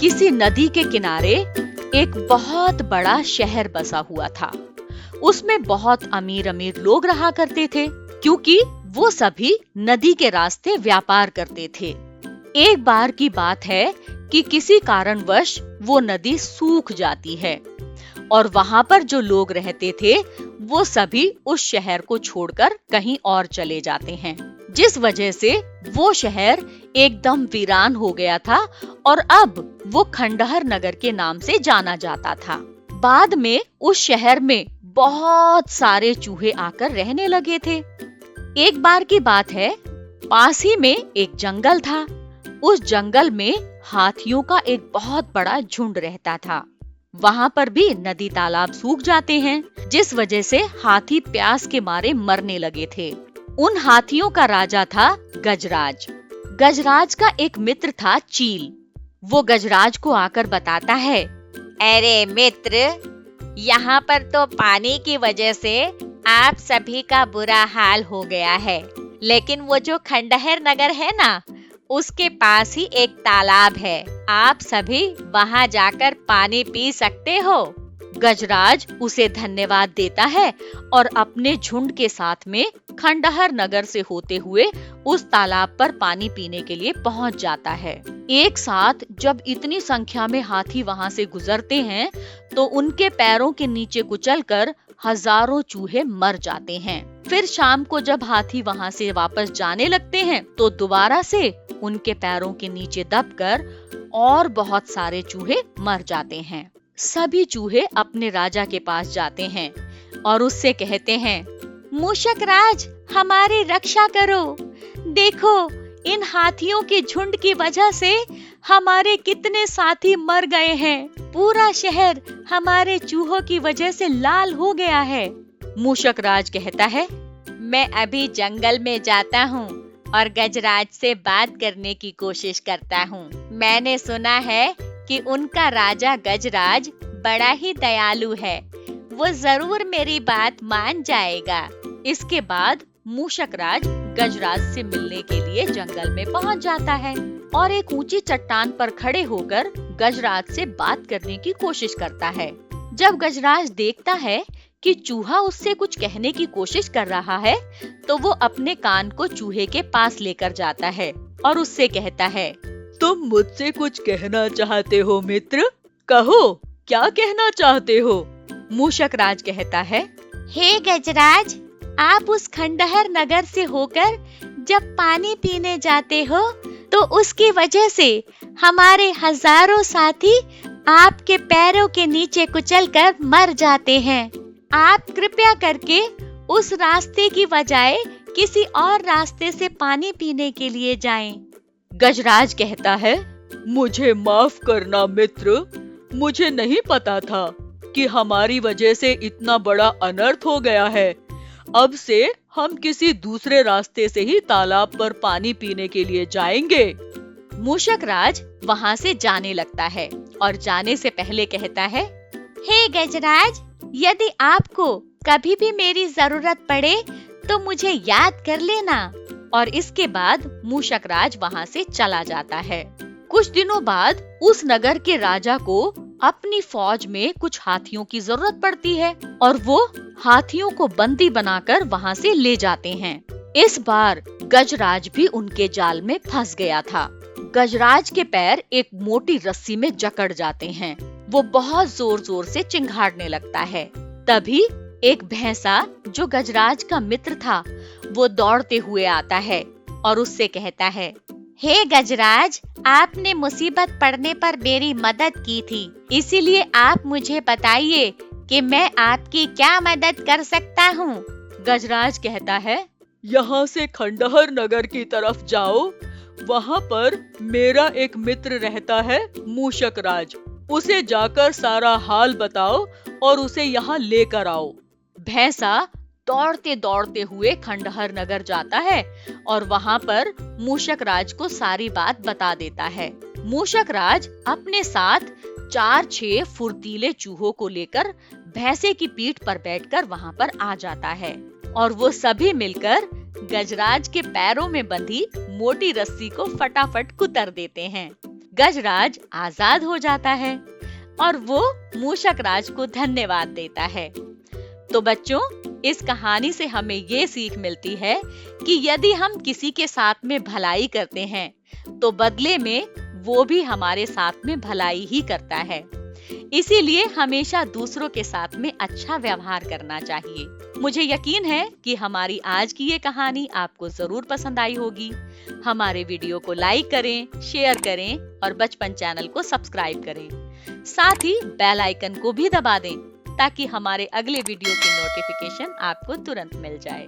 किसी नदी के किनारे एक बहुत बड़ा शहर बसा हुआ था। उसमें बहुत अमीर अमीर लोग रहा करते थे, क्योंकि वो सभी नदी के रास्ते व्यापार करते थे। एक बार की बात है कि किसी कारणवश वो नदी सूख जाती है और वहाँ पर जो लोग रहते थे वो सभी उस शहर को छोड़कर कहीं और चले जाते हैं, जिस वजह से वो शहर एकदम वीरान हो गया था और अब वो खंडहर नगर के नाम से जाना जाता था। बाद में उस शहर में बहुत सारे चूहे आकर रहने लगे थे। एक बार की बात है, पास ही में एक जंगल था। उस जंगल में हाथियों का एक बहुत बड़ा झुंड रहता था। वहाँ पर भी नदी तालाब सूख जाते हैं, जिस वजह से हाथी प्यास के मारे मरने लगे थे। उन हाथियों का राजा था गजराज। गजराज का एक मित्र था चील। वो गजराज को आकर बताता है, अरे मित्र, यहाँ पर तो पानी की वजह से आप सभी का बुरा हाल हो गया है, लेकिन वो जो खंडहर नगर है ना, उसके पास ही एक तालाब है। आप सभी वहाँ जाकर पानी पी सकते हो। गजराज उसे धन्यवाद देता है और अपने झुंड के साथ में खंडहर नगर से होते हुए उस तालाब पर पानी पीने के लिए पहुंच जाता है। एक साथ जब इतनी संख्या में हाथी वहां से गुजरते हैं तो उनके पैरों के नीचे कुचलकर हजारों चूहे मर जाते हैं। फिर शाम को जब हाथी वहां से वापस जाने लगते हैं तो दोबारा से उनके पैरों के नीचे दबकर और बहुत सारे चूहे मर जाते हैं। सभी चूहे अपने राजा के पास जाते हैं और उससे कहते हैं, मूषक राज, हमारी रक्षा करो। देखो, इन हाथियों के झुंड की वजह से हमारे कितने साथी मर गए हैं। पूरा शहर हमारे चूहों की वजह से लाल हो गया है। मूषक राज कहता है, मैं अभी जंगल में जाता हूँ और गजराज से बात करने की कोशिश करता हूँ। मैंने सुना है कि उनका राजा गजराज बड़ा ही दयालु है, वो जरूर मेरी बात मान जाएगा। इसके बाद मूषक राज गजराज से मिलने के लिए जंगल में पहुंच जाता है और एक ऊंची चट्टान पर खड़े होकर गजराज से बात करने की कोशिश करता है। जब गजराज देखता है कि चूहा उससे कुछ कहने की कोशिश कर रहा है तो वो अपने कान को चूहे के पास लेकर जाता है और उससे कहता है, तुम मुझसे कुछ कहना चाहते हो मित्र? कहो, क्या कहना चाहते हो? मूषक राज कहता है, हे गजराज, आप उस खंडहर नगर से होकर जब पानी पीने जाते हो तो उसकी वजह से हमारे हजारों साथी आपके पैरों के नीचे कुचलकर मर जाते हैं। आप कृपया करके उस रास्ते की बजाय किसी और रास्ते से पानी पीने के लिए जाएं। गजराज कहता है, मुझे माफ करना मित्र, मुझे नहीं पता था कि हमारी वजह से इतना बड़ा अनर्थ हो गया है। अब से हम किसी दूसरे रास्ते से ही तालाब पर पानी पीने के लिए जाएंगे। मूषक राज वहाँ से जाने लगता है और जाने से पहले कहता है, हे गजराज, यदि आपको कभी भी मेरी जरूरत पड़े तो मुझे याद कर लेना। और इसके बाद मूषक राज वहाँ से चला जाता है। कुछ दिनों बाद उस नगर के राजा को अपनी फौज में कुछ हाथियों की जरूरत पड़ती है और वो हाथियों को बंदी बनाकर वहाँ से ले जाते हैं। इस बार गजराज भी उनके जाल में फंस गया था। गजराज के पैर एक मोटी रस्सी में जकड़ जाते हैं। वो बहुत जोर जोर से चिंघाड़ने लगता है। तभी एक भैंसा जो गजराज का मित्र था वो दौड़ते हुए आता है और उससे कहता है, हे गजराज, आपने मुसीबत पड़ने पर मेरी मदद की थी, इसीलिए आप मुझे बताइए कि मैं आपकी क्या मदद कर सकता हूँ। गजराज कहता है, यहाँ से खंडहर नगर की तरफ जाओ, वहाँ पर मेरा एक मित्र रहता है मूषक राज, उसे जाकर सारा हाल बताओ और उसे यहाँ लेकर आओ। भैंसा दौड़ते दौड़ते हुए खंडहर नगर जाता है और वहाँ पर मूषक राज को सारी बात बता देता है। मूषक राज अपने साथ 4-6 फुर्तीले चूहों को लेकर भैंसे की पीठ पर बैठकर वहाँ पर आ जाता है और वो सभी मिलकर गजराज के पैरों में बंधी मोटी रस्सी को फटाफट कुतर देते हैं। गजराज आजाद हो जाता है और वो मूषक राज को धन्यवाद देता है। तो बच्चों, इस कहानी से हमें ये सीख मिलती है कि यदि हम किसी के साथ में भलाई करते हैं तो बदले में वो भी हमारे साथ में भलाई ही करता है। इसीलिए हमेशा दूसरों के साथ में अच्छा व्यवहार करना चाहिए। मुझे यकीन है कि हमारी आज की ये कहानी आपको जरूर पसंद आई होगी। हमारे वीडियो को लाइक करें, शेयर करें और बचपन चैनल को सब्सक्राइब करें। साथ ही बेल आइकन को भी दबा दें ताकि हमारे अगले वीडियो की नोटिफिकेशन आपको तुरंत मिल जाए।